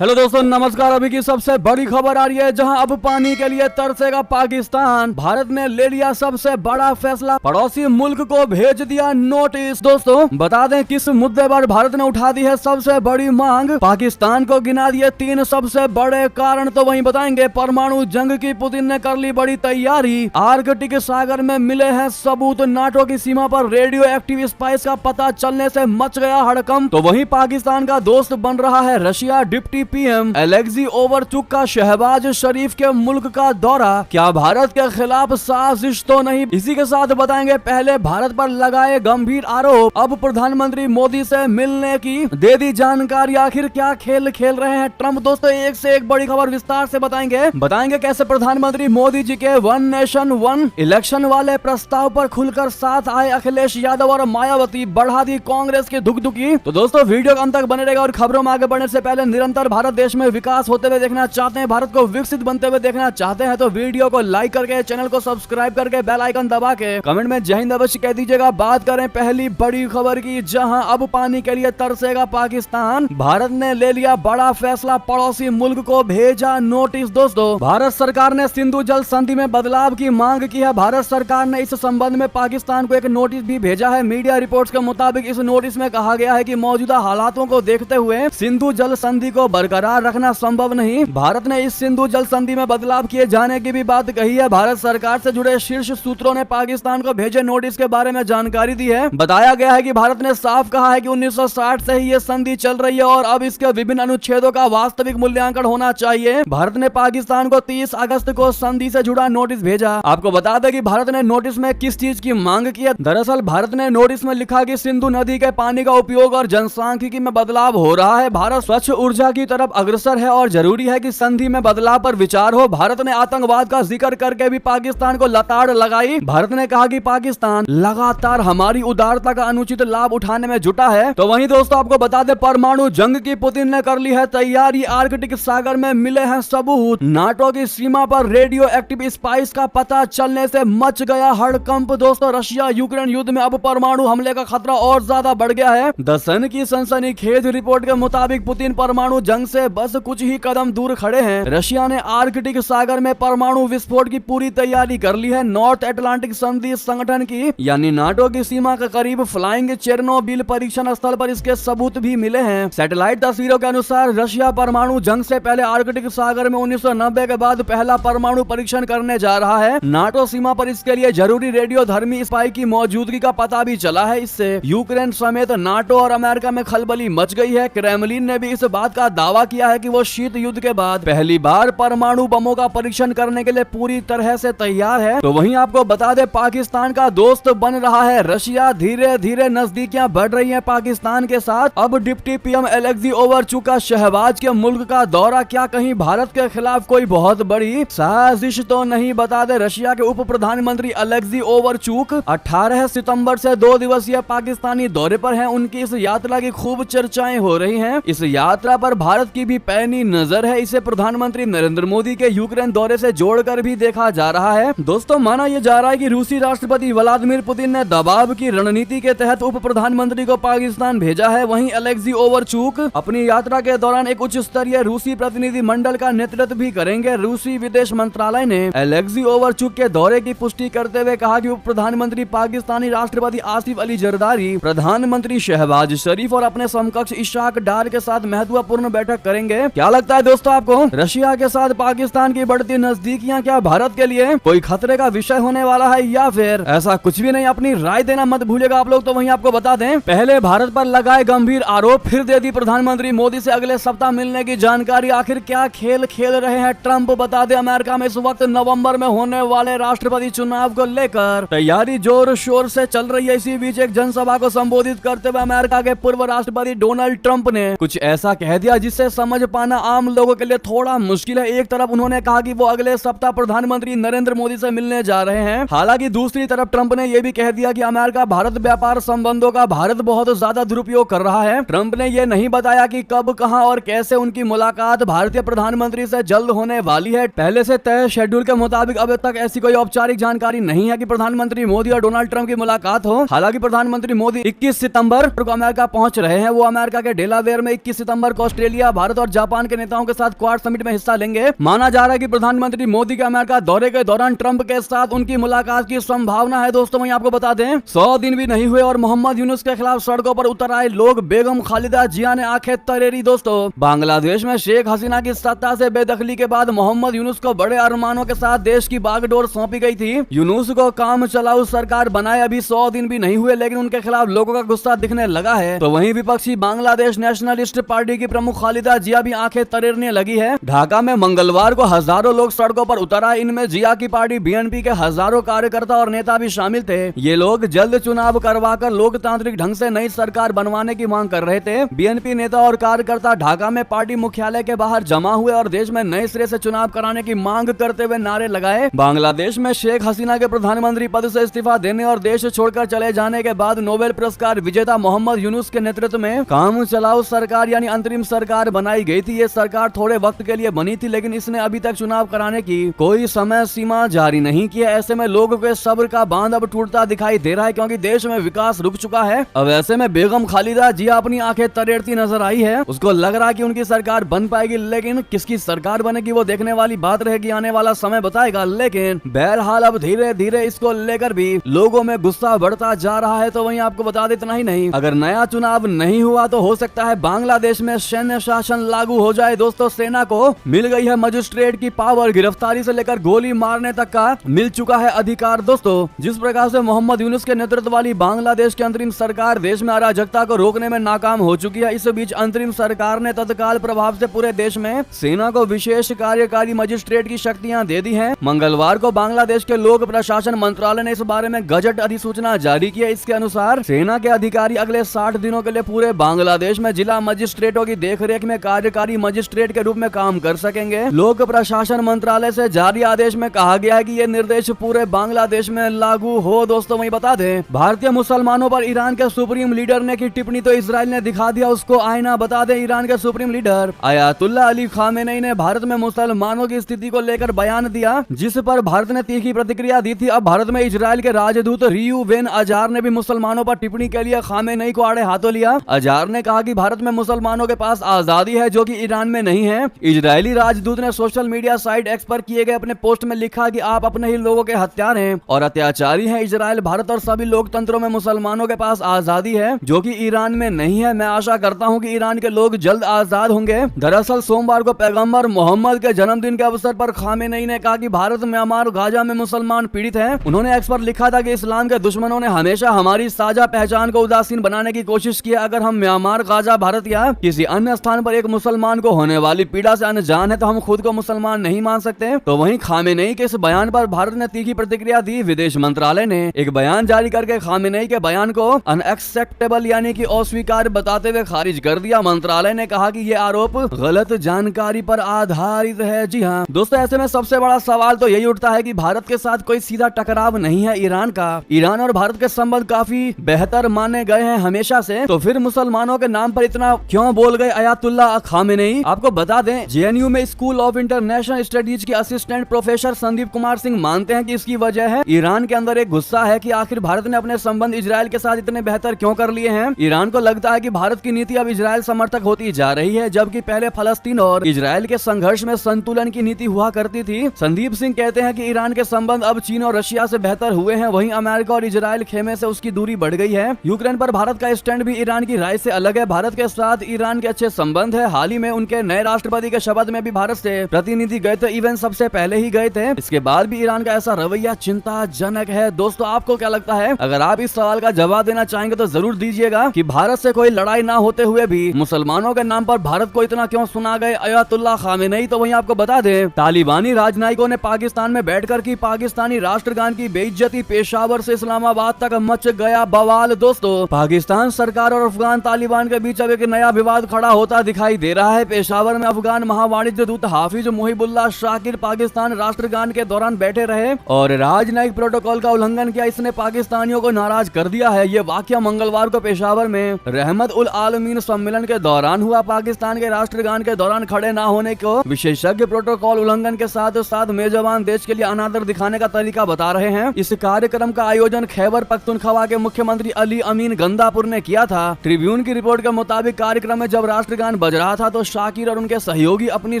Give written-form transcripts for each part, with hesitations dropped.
Hello दोस्तों, नमस्कार। अभी की सबसे बड़ी खबर आ रही है, जहां अब पानी के लिए तरसेगा पाकिस्तान। भारत ने ले लिया सबसे बड़ा फैसला, पड़ोसी मुल्क को भेज दिया नोटिस। दोस्तों बता दें किस मुद्दे पर भारत ने उठा दी है सबसे बड़ी मांग। पाकिस्तान को गिना दिए 3 सबसे बड़े कारण, तो वहीं बताएंगे परमाणु जंग की पुतिन ने कर ली बड़ी तैयारी। आर्कटिक सागर में मिले हैं सबूत, नाटो की सीमा पर रेडियो एक्टिव स्पाइस का पता चलने से मच गया हड़कंप। तो वहीं पाकिस्तान का दोस्त बन रहा है रशिया। डिप्टी पीएम एलेक्सी ओवरचुक का शहबाज शरीफ के मुल्क का दौरा, क्या भारत के खिलाफ साजिश तो नहीं? इसी के साथ बताएंगे पहले भारत पर लगाए गंभीर आरोप, अब प्रधानमंत्री मोदी से मिलने की दे दी जानकारी। आखिर क्या खेल खेल रहे हैं ट्रंप? दोस्तों एक से एक बड़ी खबर विस्तार से बताएंगे कैसे प्रधानमंत्री मोदी जी के वन नेशन वन इलेक्शन वाले प्रस्ताव पर खुलकर साथ आए अखिलेश यादव और मायावती, बढ़ा दी कांग्रेस की धुकधुकी। तो दोस्तों वीडियो अंत तक बने रहेगा। और खबरों में आगे बढ़ने से पहले निरंतर भारत देश में विकास होते हुए देखना चाहते हैं, भारत को विकसित बनते हुए देखना चाहते हैं, तो वीडियो को लाइक करके, चैनल को सब्सक्राइब करके, बेल आइकन दबा के कमेंट में जय हिंद अवश्य कह दीजिएगा। बात करें पहली बड़ी खबर की, जहां अब पानी के लिए तरसेगा पाकिस्तान। भारत ने ले लिया बड़ा फैसला, पड़ोसी मुल्क को भेजा नोटिस। दोस्तों भारत सरकार ने सिंधु जल संधि में बदलाव की मांग की है। भारत सरकार ने इस संबंध में पाकिस्तान को एक नोटिस भी भेजा है। मीडिया रिपोर्ट्स के मुताबिक इस नोटिस में कहा गया है कि मौजूदा हालातों को देखते हुए सिंधु जल संधि को बरकरार रखना संभव नहीं। भारत ने इस सिंधु जल संधि में बदलाव किए जाने की भी बात कही है। भारत सरकार से जुड़े शीर्ष सूत्रों ने पाकिस्तान को भेजे नोटिस के बारे में जानकारी दी है। बताया गया है कि भारत ने साफ कहा है कि 1960 से ही ये संधि चल रही है और अब इसके विभिन्न अनुच्छेदों का वास्तविक मूल्यांकन होना चाहिए। भारत ने पाकिस्तान को 30 अगस्त को संधि से जुड़ा नोटिस भेजा। आपको बता दें कि भारत ने नोटिस में किस चीज की मांग की है। दरअसल भारत ने नोटिस में लिखा कि सिंधु नदी के पानी का उपयोग और जनसांख्यिकी में बदलाव हो रहा है। भारत स्वच्छ ऊर्जा की तरफ अग्रसर है और जरूरी है कि संधि में बदलाव पर विचार हो। भारत ने आतंकवाद का जिक्र करके भी पाकिस्तान को लताड़ लगाई। भारत ने कहा कि पाकिस्तान लगातार हमारी उदारता का अनुचित लाभ उठाने में जुटा है। तो वहीं दोस्तों आपको बता दें परमाणु जंग की पुतिन ने कर ली है तैयारी। आर्कटिक सागर में मिले हैं सबूत, नाटो की सीमा पर रेडियो एक्टिव स्पाइस का पता चलने से मच गया हड़कंप। दोस्तों रशिया यूक्रेन युद्ध में अब परमाणु हमले का खतरा और ज्यादा बढ़ गया है। द सन की सनसनीखेज रिपोर्ट के मुताबिक पुतिन परमाणु जंग से बस कुछ ही कदम दूर खड़े हैं। रशिया ने आर्कटिक सागर में परमाणु विस्फोट की पूरी तैयारी कर ली है। नॉर्थ अटलांटिक संधि संगठन की यानी नाटो की सीमा के करीब फ्लाइंग चेरनोबिल परीक्षण स्थल पर इसके सबूत भी मिले हैं। सैटेलाइट तस्वीरों के अनुसार रशिया परमाणु जंग से पहले आर्कटिक सागर में 1990 के बाद पहला परमाणु परीक्षण करने जा रहा है। नाटो सीमा पर इसके लिए जरूरी रेडियो धर्मी स्पाई की मौजूदगी का पता भी चला है। इससे यूक्रेन समेत नाटो और अमेरिका में खलबली मच गई है। क्रेमलिन ने भी इस बात का दावा किया है कि वो शीत युद्ध के बाद पहली बार परमाणु बमों का परीक्षण करने के लिए पूरी तरह से तैयार है। तो वहीं आपको बता दें पाकिस्तान का दोस्त बन रहा है रशिया। धीरे धीरे नजदीकियां बढ़ रही हैं पाकिस्तान के साथ। अब डिप्टी पीएम एलेक्सी ओवरचुक का शहबाज के मुल्क का दौरा, क्या कहीं भारत के खिलाफ कोई बहुत बड़ी साजिश तो नहीं? बता दें रशिया के उप प्रधानमंत्री एलेक्सी ओवरचुक 18 सितंबर से 2 दिवसीय पाकिस्तानी दौरे पर हैं। उनकी इस यात्रा की खूब चर्चाएं हो रही हैं। इस यात्रा पर भारत की भी पैनी नजर है। इसे प्रधानमंत्री नरेंद्र मोदी के यूक्रेन दौरे से जोड़कर भी देखा जा रहा है। दोस्तों माना यह जा रहा है कि रूसी राष्ट्रपति व्लादिमीर पुतिन ने दबाव की रणनीति के तहत उप प्रधानमंत्री को पाकिस्तान भेजा है। वहीं एलेक्सी ओवरचुक अपनी यात्रा के दौरान एक उच्च स्तरीय रूसी प्रतिनिधि मंडल का नेतृत्व भी करेंगे। रूसी विदेश मंत्रालय ने एलेक्सी ओवरचुक के दौरे की पुष्टि करते हुए कहा कि उप प्रधानमंत्री पाकिस्तानी राष्ट्रपति आसिफ अली जरदारी, प्रधानमंत्री शहबाज शरीफ और अपने समकक्ष इशाक डार के साथ महत्वपूर्ण बैठक करेंगे। क्या लगता है दोस्तों आपको, रशिया के साथ पाकिस्तान की बढ़ती नजदीकियां क्या भारत के लिए कोई खतरे का विषय होने वाला है या फिर ऐसा कुछ भी नहीं? अपनी राय देना मत भूलिएगा आप लोग। तो वहीं आपको बता दें पहले भारत पर लगाए गंभीर आरोप, फिर दे दी प्रधानमंत्री मोदी से अगले सप्ताह मिलने की जानकारी। आखिर क्या खेल खेल रहे हैं ट्रंप? बता दें अमेरिका में इस वक्त नवंबर में होने वाले राष्ट्रपति चुनाव को लेकर तैयारी जोर शोर से चल रही है। इसी बीच एक जनसभा को संबोधित करते हुए अमेरिका के पूर्व राष्ट्रपति डोनाल्ड ट्रंप ने कुछ ऐसा कह दिया जिससे समझ पाना आम लोगों के लिए थोड़ा मुश्किल है। एक तरफ उन्होंने कहा कि वो अगले सप्ताह प्रधानमंत्री नरेंद्र मोदी से मिलने जा रहे हैं। हालांकि दूसरी तरफ ट्रंप ने यह भी कह दिया कि अमेरिका भारत व्यापार संबंधों का भारत बहुत ज्यादा दुरुपयोग कर रहा है। ट्रंप ने यह नहीं बताया कि कब, कहां और कैसे उनकी मुलाकात भारतीय प्रधानमंत्री से जल्द होने वाली है। पहले से तय शेड्यूल के मुताबिक अब तक ऐसी कोई औपचारिक जानकारी नहीं है कि प्रधानमंत्री मोदी और डोनाल्ड ट्रंप की मुलाकात हो। हालांकि प्रधानमंत्री मोदी 21 सितंबर को अमेरिका पहुंच रहे हैं। वो अमेरिका के डेलावेयर में 21 सितंबर को ऑस्ट्रेलिया इंडिया, भारत और जापान के नेताओं के साथ क्वाड समिट में हिस्सा लेंगे। माना जा रहा है कि प्रधानमंत्री मोदी के अमेरिका दौरे के दौरान ट्रंप के साथ उनकी मुलाकात की संभावना है। दोस्तों वहीं आपको बता दें 100 दिन भी नहीं हुए और मोहम्मद यूनुस के खिलाफ सड़कों पर उतर आए लोग। बेगम खालिदा जिया ने आंखें तरेरी। दोस्तों बांग्लादेश में शेख हसीना की सत्ता से बेदखली के बाद मोहम्मद यूनुस को बड़े अरमानों के साथ देश की बागडोर सौंपी गई थी। यूनुस को काम चलाऊ सरकार बनाए अभी 100 दिन भी नहीं हुए, लेकिन उनके खिलाफ लोगों का गुस्सा दिखने लगा है। तो वहीं विपक्षी बांग्लादेश नेशनलिस्ट पार्टी की प्रमुख खालिदा जिया भी आंखें तरेरने लगी है। ढाका में मंगलवार को हजारों लोग सड़कों पर उतर आए। इनमें जिया की पार्टी बीएनपी के हजारों कार्यकर्ता और नेता भी शामिल थे। ये लोग जल्द चुनाव करवाकर लोकतांत्रिक ढंग से नई सरकार बनवाने की मांग कर रहे थे। बीएनपी नेता और कार्यकर्ता ढाका में पार्टी मुख्यालय के बाहर जमा हुए और देश में नए सिरे से चुनाव कराने की मांग करते हुए नारे लगाए। बांग्लादेश में शेख हसीना के प्रधानमंत्री पद से इस्तीफा देने और देश छोड़कर चले जाने के बाद नोबेल पुरस्कार विजेता मोहम्मद यूनुस के नेतृत्व में काम चलाऊ सरकार यानी अंतरिम सरकार बनाई गई थी। ये सरकार थोड़े वक्त के लिए बनी थी, लेकिन इसने अभी तक चुनाव कराने की कोई समय सीमा जारी नहीं की है। ऐसे में लोगों के सब्र का बांध अब टूटता दिखाई दे रहा है, क्योंकि देश में विकास रुक चुका है। अब ऐसे में बेगम खालिदा जिया अपनी आंखें तरेरती नजर आई है। उसको लग रहा है कि उनकी सरकार बन पाएगी, लेकिन किसकी सरकार बनेगी वो देखने वाली बात रहेगी, आने वाला समय बताएगा। लेकिन बहरहाल अब धीरे धीरे इसको लेकर भी लोगों में गुस्सा बढ़ता जा रहा है। तो वहीं आपको बता दे इतना ही नहीं, अगर नया चुनाव नहीं हुआ तो हो सकता है बांग्लादेश में सैन्य शासन लागू हो जाए। दोस्तों सेना को मिल गई है मजिस्ट्रेट की पावर, गिरफ्तारी से लेकर गोली मारने तक का मिल चुका है अधिकार। दोस्तों जिस प्रकार से मोहम्मद यूनुस के नेतृत्व वाली बांग्लादेश की अंतरिम सरकार देश में अराजकता को रोकने में नाकाम हो चुकी है, इस बीच अंतरिम सरकार ने तत्काल प्रभाव से पूरे देश में सेना को विशेष कार्यकारी मजिस्ट्रेट की शक्तियां दे दी हैं। मंगलवार को बांग्लादेश के लोक प्रशासन मंत्रालय ने इस बारे में गजट अधिसूचना जारी की है। इसके अनुसार सेना के अधिकारी अगले 60 दिनों के लिए पूरे बांग्लादेश में जिला मजिस्ट्रेटों की देखरेख में कार्यकारी मजिस्ट्रेट के रूप में काम कर सकेंगे। लोक प्रशासन मंत्रालय से जारी आदेश में कहा गया है कि ये निर्देश पूरे बांग्लादेश में लागू हो। दोस्तों वही बता दें भारतीय मुसलमानों पर ईरान के सुप्रीम लीडर ने की टिप्पणी तो इजराइल ने दिखा दिया उसको आईना। बता दें ईरान के supreme leader Ayatollah Ali Khamenei ने भारत में मुसलमानों की स्थिति को लेकर बयान दिया, जिस पर भारत ने तीखी प्रतिक्रिया दी थी। अब भारत में इजराइल के राजदूत रियू वेन अजार ने भी मुसलमानों पर टिप्पणी के लिए खामेनेई को आड़े हाथों लिया। अजार ने कहा कि भारत में मुसलमानों के पास आजादी है जो कि ईरान में नहीं है। इजरायली राजदूत ने सोशल मीडिया साइट एक्स पर किए गए अपने पोस्ट में लिखा कि आप अपने ही लोगों के हत्यार हैं और अत्याचारी हैं। इजराइल, भारत और सभी लोकतंत्रों में मुसलमानों के पास आजादी है जो कि ईरान में नहीं है। मैं आशा करता हूं कि ईरान के लोग जल्द आजाद होंगे। दरअसल सोमवार को पैगंबर मोहम्मद के जन्मदिन के अवसर पर खामेनेई ने कहा कि भारत, म्यांमार, गाजा में मुसलमान पीड़ित हैं। उन्होंने एक्स पर लिखा था कि इस्लाम के दुश्मनों ने हमेशा हमारी साझा पहचान को उदासीन बनाने की कोशिश की। अगर हम म्यांमार, गाजा, भारत या किसी अन्य स्थान पर एक मुसलमान को होने वाली पीड़ा से अनजान है तो हम खुद को मुसलमान नहीं मान सकते। तो वहीं खामेनेई के इस बयान पर भारत ने तीखी प्रतिक्रिया दी। विदेश मंत्रालय ने एक बयान जारी करके खामेनेई के बयान को अनएक्सेप्टेबल यानी कि अस्वीकार्य बताते हुए खारिज कर दिया। मंत्रालय ने कहा कि ये आरोप गलत जानकारी पर आधारित है। जी हाँ दोस्तों, ऐसे में सबसे बड़ा सवाल तो यही उठता है कि भारत के साथ कोई सीधा टकराव नहीं है ईरान का। ईरान और भारत के संबंध काफी बेहतर माने गए हैं हमेशा से, तो फिर मुसलमानों के नाम पर इतना क्यों बोल गए अयातुल्ला खामेनेई। आपको बता दें जेएनयू में स्कूल ऑफ इंटरनेशनल स्टडीज के असिस्टेंट प्रोफेसर संदीप कुमार सिंह मानते हैं कि इसकी वजह है ईरान के अंदर एक गुस्सा है कि आखिर भारत ने अपने संबंध इजराइल के साथ इतने बेहतर क्यों कर लिए हैं। ईरान को लगता है कि भारत की नीति अब इजराइल समर्थक होती जा रही है, जबकि पहले फलस्तीन और इजराइल के संघर्ष में संतुलन की नीति हुआ करती थी। संदीप सिंह कहते हैं कि ईरान के संबंध अब चीन और रशिया से बेहतर हुए हैं, वहीं अमेरिका और इजराइल खेमे से उसकी दूरी बढ़ गई है। यूक्रेन पर भारत का स्टैंड भी ईरान की राय से अलग है। भारत के साथ ईरान के अच्छे संबंध है। हाल ही में उनके नए राष्ट्रपति के शपथ में भी भारत से प्रतिनिधि गए थे, इवन सबसे पहले ही गए थे। इसके बाद भी ईरान का ऐसा रवैया चिंताजनक है। दोस्तों आपको क्या लगता है? अगर आप इस सवाल का जवाब देना चाहेंगे तो जरूर दीजिएगा कि भारत से कोई लड़ाई ना होते हुए भी मुसलमानों के नाम पर भारत को इतना क्यों सुना गए अयातुल्ला खामेनेई। तो वहीं आपको बता दें तालिबानी राजनयिकों ने पाकिस्तान में बैठकर की पाकिस्तानी राष्ट्रगान की बेइज्जती। पेशावर से इस्लामाबाद तक मच गया बवाल। दोस्तों पाकिस्तान सरकार और अफगान तालिबान के बीच अब एक नया विवाद खड़ा होता दिखाई दे रहा है। पेशावर में अफगान महावाणिज्य दूत हाफिज मुहिबुल्लाह शाकिर पाकिस्तान राष्ट्रगान के दौरान बैठे रहे और राजनयिक प्रोटोकॉल का उल्लंघन किया। इसने पाकिस्तानियों को नाराज कर दिया है। ये वाकया मंगलवार को पेशावर में रहमत उल आलमीन सम्मेलन के दौरान हुआ। पाकिस्तान के राष्ट्रगान के दौरान खड़े न होने को विशेषज्ञ प्रोटोकॉल उल्लंघन के साथ साथ मेजबान देश के लिए अनादर दिखाने का तरीका बता रहे हैं। इस कार्यक्रम का आयोजन खैबर पख्तूनख्वा के मुख्यमंत्री अली अमीन गंदापुर ने किया था। ट्रिब्यून की रिपोर्ट के मुताबिक कार्यक्रम में जब राष्ट्रगान राष्ट्रगान बज रहा था तो शाकिर और उनके सहयोगी अपनी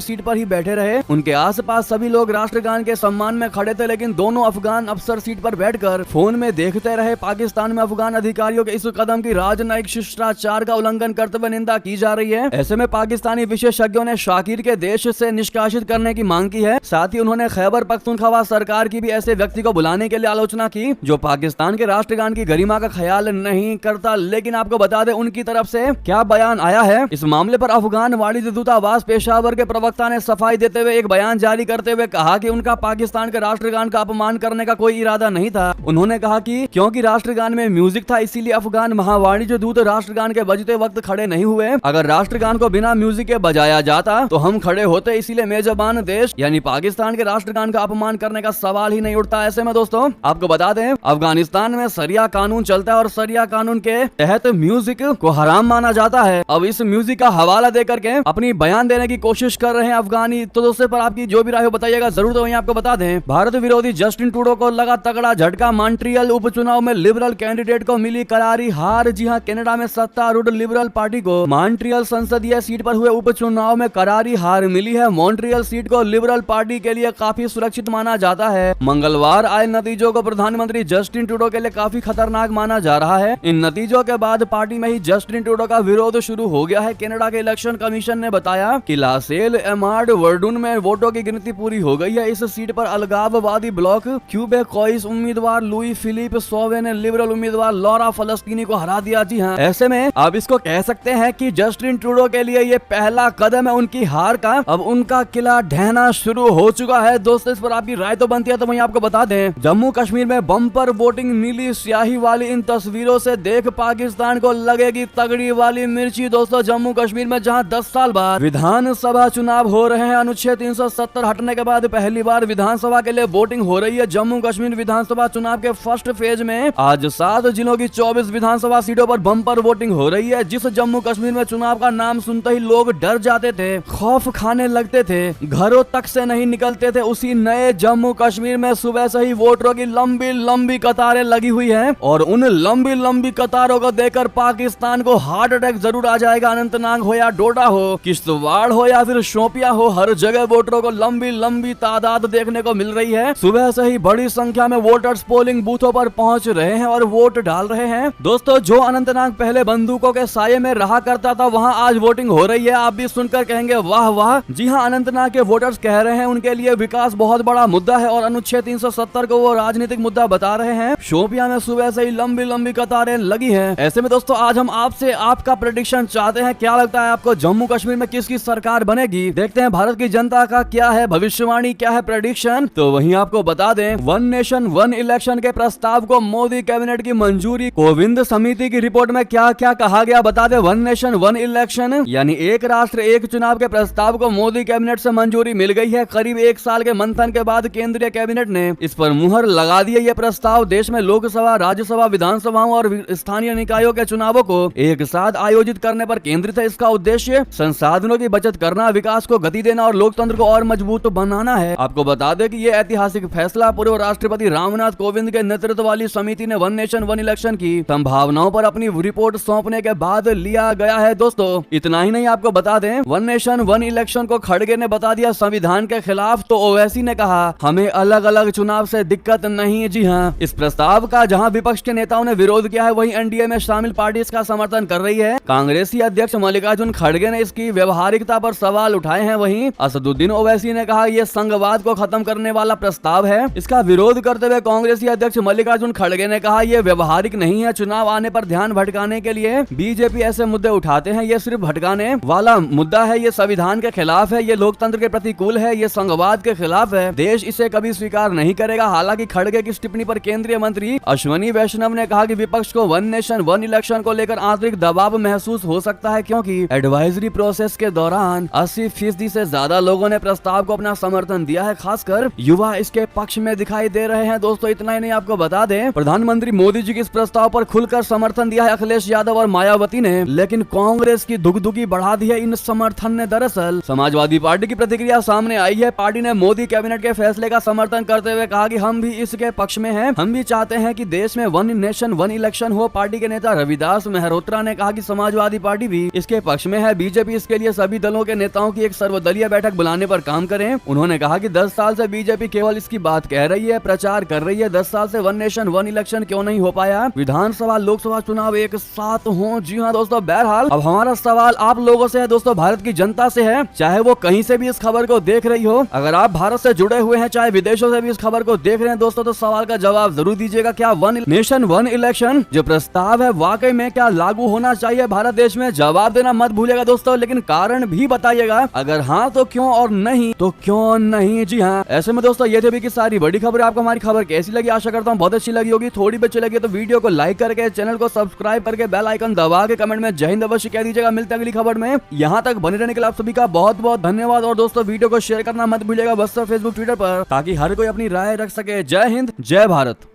सीट पर ही बैठे रहे। उनके आसपास सभी लोग राष्ट्रगान के सम्मान में खड़े थे, लेकिन दोनों अफगान अफसर सीट पर बैठकर फोन में देखते रहे। पाकिस्तान में अफगान अधिकारियों के इस कदम की राजनयिक शिष्टाचार का उल्लंघन करते हुए निंदा की जा रही है। ऐसे में पाकिस्तानी विशेषज्ञों ने शाकिर के देश से निष्कासित करने की मांग की है। साथ ही उन्होंने खैबर पख्तूनख्वा सरकार की भी ऐसे व्यक्ति को बुलाने के लिए आलोचना की जो पाकिस्तान के राष्ट्रगान की गरिमा का ख्याल नहीं करता। लेकिन आपको बता दें उनकी तरफ से क्या बयान आया है। इस मामले पर अफगान वाणिज्य दूतावास पेशावर के प्रवक्ता ने सफाई देते हुए एक बयान जारी करते हुए कहा कि उनका पाकिस्तान के राष्ट्रगान का अपमान करने का कोई इरादा नहीं था। उन्होंने कहा कि क्योंकि राष्ट्रगान में म्यूजिक था इसीलिए अफगान महावाणिज्य दूत राष्ट्रगान के बजते वक्त खड़े नहीं हुए। अगर राष्ट्रगान को बिना म्यूजिक के बजाया जाता तो हम खड़े होते, इसीलिए मेजबान देश यानी पाकिस्तान के राष्ट्रगान का अपमान करने का सवाल ही नहीं उठता। ऐसे में दोस्तों आपको बता दें अफगानिस्तान में शरिया कानून चलता है और शरिया कानून के तहत म्यूजिक को हराम माना जाता है। अब इस म्यूजिक का हवाला देकर के अपनी बयान देने की कोशिश कर रहे हैं अफगानी। तो दोस्तों पर आपकी जो भी राय हो बताइएगा जरूर। तो वहीं आपको बता दें भारत विरोधी जस्टिन ट्रूडो को लगा तगड़ा झटका। मॉन्ट्रियल उपचुनाव में लिबरल कैंडिडेट को मिली करारी हार। जी हां, कनाडा में सत्तारूढ़ लिबरल पार्टी को मॉन्ट्रियल संसदीय सीट पर हुए उपचुनाव में करारी हार मिली है। मॉन्ट्रियल सीट को लिबरल पार्टी के लिए काफी सुरक्षित माना जाता है। मंगलवार आए नतीजों को प्रधानमंत्री जस्टिन ट्रूडो के लिए काफी खतरनाक माना जा रहा है। इन नतीजों के बाद पार्टी में ही जस्टिन ट्रूडो का विरोध शुरू हो गया है। कनाडा के इलेक्शन कमीशन ने बताया कि लासेल एमार्ड वर्डून में वोटों की गिनती पूरी हो गई है। इस सीट पर अलगाववादी ब्लॉक क्यूबेकॉइस उम्मीदवार लुई फिलिप सोवे ने लिबरल उम्मीदवार लॉरा फलस्तीनी को हरा दिया। जी हाँ, ऐसे में आप इसको कह सकते हैं कि जस्टिन ट्रूडो के लिए ये पहला कदम है उनकी हार का। अब उनका किला ढहना शुरू हो चुका है। दोस्तों इस पर आपकी राय तो बनती है। तो वहीं आपको बता दें जम्मू कश्मीर में बम्पर वोटिंग नीली स्याही वाली इन तस्वीरों से देख पाकिस्तान को लगेगी तगड़ी वाली मिर्ची। दोस्तों जम्मू कश्मीर में जहां 10 साल बाद विधानसभा चुनाव हो रहे हैं, अनुच्छेद 370 हटने के बाद पहली बार विधानसभा के लिए वोटिंग हो रही है। जम्मू कश्मीर विधानसभा चुनाव के फर्स्ट फेज में आज 7 जिलों की 24 विधानसभा सीटों पर बम्पर वोटिंग हो रही है। जिस जम्मू कश्मीर में चुनाव का नाम सुनते ही लोग डर जाते थे, खौफ खाने लगते थे, घरों तक से नहीं निकलते थे, उसी नए जम्मू कश्मीर में सुबह से ही वोटरों की लंबी लंबी कतारें लगी हुई हैं और उन लंबी लंबी कतारों को देखकर पाकिस्तान को हार्ट अटैक जरूर आ जाएगा। अनंतनाग हो या डोडा हो, किश्तवाड़ हो या फिर शोपिया हो, हर जगह वोटरों को लंबी लंबी तादाद देखने को मिल रही है। सुबह से ही बड़ी संख्या में वोटर्स पोलिंग बूथों पर पहुंच रहे हैं और वोट डाल रहे हैं। दोस्तों जो अनंतनाग पहले बंदूकों के साये में रहा करता था वहां आज वोटिंग हो रही है। आप भी सुनकर कहेंगे वाह वाह। जी हां, अनंतनाग के वोटर्स कह रहे हैं उनके लिए विकास बहुत बड़ा मुद्दा है और अनुच्छेद 370 को वो राजनीतिक मुद्दा बता रहे हैं। शोपिया में सुबह से ही लंबी लंबी कतारें लगी हैं। ऐसे में दोस्तों आज हम आपसे आपका प्रेडिक्शन चाहते हैं। क्या लगता है आपको जम्मू कश्मीर में किसकी सरकार बनेगी? देखते हैं भारत की जनता का क्या है भविष्यवाणी, क्या है प्रेडिक्शन। तो वहीं आपको बता दें वन नेशन वन इलेक्शन के प्रस्ताव को मोदी कैबिनेट की मंजूरी। कोविंद समिति की रिपोर्ट में क्या क्या कहा गया बता दें। वन नेशन वन इलेक्शन यानी एक राष्ट्र एक चुनाव के प्रस्ताव को मोदी कैबिनेट से मंजूरी मिल गई है। करीब 1 साल के मंथन के बाद केंद्रीय कैबिनेट ने इस पर मुहर लगा दी है। यह प्रस्ताव देश में लोकसभा, राज्यसभा, विधानसभाओं और स्थानीय निकायों के चुनावों को एक साथ आयोजित करने पर केंद्रित है। इसका उद्देश्य संसाधनों की बचत करना, विकास को गति देना और लोकतंत्र को और मजबूत बनाना है। आपको बता दें कि यह ऐतिहासिक फैसला पूर्व राष्ट्रपति रामनाथ कोविंद के नेतृत्व वाली समिति ने वन नेशन वन इलेक्शन की संभावनाओं पर अपनी रिपोर्ट सौंपने के बाद लिया गया है। दोस्तों इतना ही नहीं, आपको बता दें वन नेशन वन इलेक्शन को खड़गे ने बता दिया संविधान के खिलाफ। तो ओवैसी ने कहा हमें अलग अलग चुनाव से दिक्कत नहीं। जी हाँ, इस प्रस्ताव का जहां विपक्ष के नेताओं ने विरोध किया है वहीं एनडीए में शामिल पार्टी इसका समर्थन कर रही है। कांग्रेसी अध्यक्ष मल्लिकार्जुन खड़गे ने इसकी व्यवहारिकता पर सवाल उठाए हैं। वहीं असदुद्दीन ओवैसी ने कहा यह संघवाद को खत्म करने वाला प्रस्ताव है। इसका विरोध करते हुए कांग्रेसी अध्यक्ष मल्लिकार्जुन खड़गे ने कहा यह व्यवहारिक नहीं है। चुनाव आने पर ध्यान भटकाने के लिए बीजेपी ऐसे मुद्दे उठाते हैं। ये सिर्फ भटकाने वाला मुद्दा है। ये संविधान के खिलाफ है, ये लोकतंत्र के प्रतिकूल है, ये संघवाद के खिलाफ है। देश इसे कभी स्वीकार नहीं करेगा। हालांकि खड़गे की टिप्पणी पर केंद्रीय मंत्री अश्विनी वैष्णव ने कहा कि विपक्ष को वन नेशन वन इलेक्शन को लेकर आंतरिक दबाव महसूस हो सकता है क्योंकि एडवाइजरी प्रोसेस के दौरान 80% से ज्यादा लोगों ने प्रस्ताव को अपना समर्थन दिया है। खासकर युवा इसके पक्ष में दिखाई दे रहे हैं। दोस्तों इतना ही नहीं, आपको बता दें प्रधानमंत्री मोदी जी के इस प्रस्ताव पर खुलकर समर्थन दिया है अखिलेश यादव और मायावती ने, लेकिन कांग्रेस की दुगदुगी बढ़ा दी है इन समर्थन ने। दरअसल समाजवादी पार्टी की प्रतिक्रिया सामने आई है। पार्टी ने मोदी कैबिनेट के फैसले का समर्थन करते हुए कहा कि हम भी इसके पक्ष में हैं। हम भी चाहते हैं कि देश में वन नेशन वन इलेक्शन हो। पार्टी के नेता रविदास मेहरोत्रा ने कहा कि समाजवादी पार्टी भी इसके पक्ष पक्ष में है। बीजेपी इसके लिए सभी दलों के नेताओं की एक सर्वदलीय बैठक बुलाने पर काम करें। उन्होंने कहा कि 10 साल से बीजेपी केवल इसकी बात कह रही है, प्रचार कर रही है। 10 साल से वन नेशन वन इलेक्शन क्यों नहीं हो पाया? विधानसभा लोकसभा चुनाव एक साथ हो। जी हाँ दोस्तों, बहरहाल अब हमारा सवाल आप लोगों से है दोस्तों, भारत की जनता से है, चाहे वो कहीं से भी इस खबर को देख रही हो। अगर आप भारत से जुड़े हुए हैं, चाहे विदेशों से भी इस खबर को देख रहे हैं दोस्तों, तो सवाल का जवाब जरूर दीजिएगा। क्या वन नेशन वन इलेक्शन जो प्रस्ताव है वाकई में क्या लागू होना चाहिए भारत देश में? जवाब देना मत भूलिएगा दोस्तों, लेकिन कारण भी बताइएगा। अगर हाँ तो क्यों, और नहीं तो क्यों नहीं। जी हाँ, ऐसे में दोस्तों ये थे अभी की सारी बड़ी खबर। आपको हमारी खबर कैसी लगी? आशा करता हूँ बहुत अच्छी लगी होगी। थोड़ी भी अच्छी लगी तो वीडियो को लाइक करके, चैनल को सब्सक्राइब करके, बेल आइकन दबा के कमेंट में जय हिंद अवश्य कह दीजिएगा। मिलते हैं अगली खबर में। यहाँ तक बने रहने के लिए आप सभी का बहुत बहुत धन्यवाद। और दोस्तों वीडियो को शेयर करना मत भूलिएगा, व्हाट्सएप, फेसबुक, ट्विटर पर, ताकि हर कोई अपनी राय रख सके। जय हिंद, जय भारत।